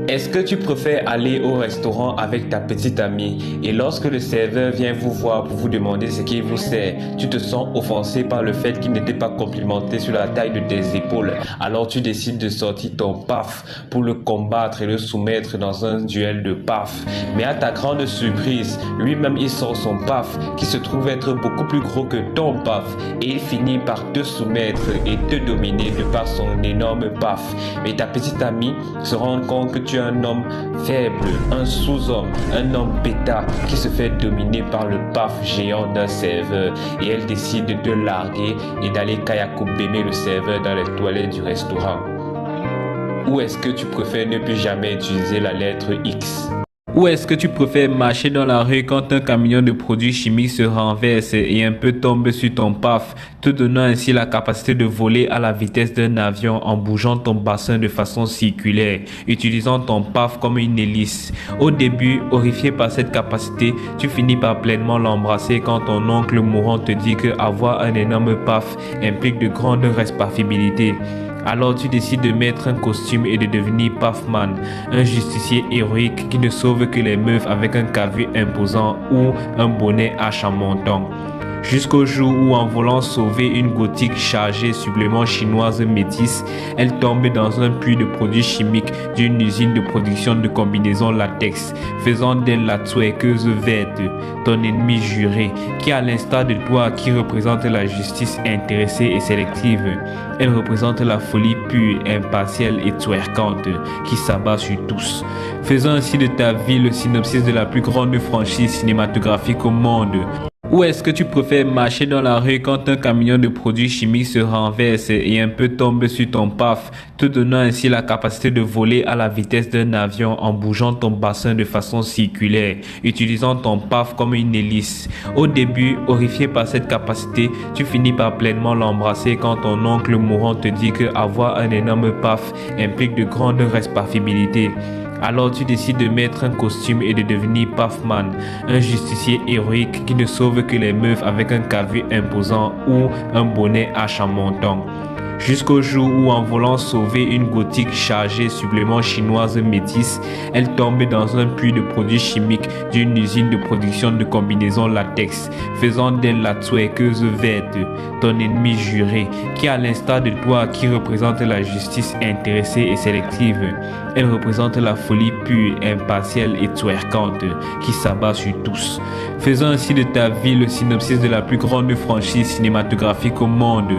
Est-ce que tu préfères aller au restaurant avec ta petite amie et lorsque le serveur vient vous voir pour vous demander ce qu'il vous sert, tu te sens offensé par le fait qu'il n'était pas complimenté sur la taille de tes épaules, alors tu décides de sortir ton paf pour le combattre et le soumettre dans un duel de paf. Mais à ta grande surprise, lui-même il sort son paf qui se trouve être beaucoup plus gros que ton paf et il finit par te soumettre et te dominer de par son énorme paf. Mais ta petite amie se rend compte que tu es un homme faible, un sous-homme, un homme bêta qui se fait dominer par le paf géant d'un serveur et elle décide de te larguer et d'aller kayakoubémer le serveur dans les toilettes du restaurant. Ou est-ce que tu préfères ne plus jamais utiliser la lettre X? Ou est-ce que tu préfères marcher dans la rue quand un camion de produits chimiques se renverse et un peu tombe sur ton paf, te donnant ainsi la capacité de voler à la vitesse d'un avion en bougeant ton bassin de façon circulaire, utilisant ton paf comme une hélice. Au début, horrifié par cette capacité, tu finis par pleinement l'embrasser quand ton oncle mourant te dit que avoir un énorme paf implique de grandes responsabilités. Alors tu décides de mettre un costume et de devenir Pafman, un justicier héroïque qui ne sauve que les meufs avec un cavu imposant ou un bonnet hache en montant. Jusqu'au jour où, en voulant sauver une gothique chargée supplément chinoise métisse, elle tombe dans un puits de produits chimiques d'une usine de production de combinaisons latex, faisant d'elle la twerkeuse verte, ton ennemi juré, qui à l'instar de toi qui représente la justice intéressée et sélective, elle représente la folie pure, impartiale et twerkante, qui s'abat sur tous, faisant ainsi de ta vie le synopsis de la plus grande franchise cinématographique au monde. Ou est-ce que tu préfères marcher dans la rue quand un camion de produits chimiques se renverse et un peu tombe sur ton paf, te donnant ainsi la capacité de voler à la vitesse d'un avion en bougeant ton bassin de façon circulaire, utilisant ton paf comme une hélice. Au début, horrifié par cette capacité, tu finis par pleinement l'embrasser quand ton oncle mourant te dit que avoir un énorme paf implique de grandes responsabilités. Alors tu décides de mettre un costume et de devenir Pafman, un justicier héroïque qui ne sauve que les meufs avec un cavu imposant ou un bonnet hache en montant. Jusqu'au jour où, en voulant sauver une gothique chargée supplément chinoise métisse, elle tombe dans un puits de produits chimiques d'une usine de production de combinaisons latex, faisant d'elle la twerkeuse verte, ton ennemi juré, qui à l'instar de toi qui représente la justice intéressée et sélective, elle représente la folie pure, impartiale et twerkante, qui s'abat sur tous, faisant ainsi de ta vie le synopsis de la plus grande franchise cinématographique au monde.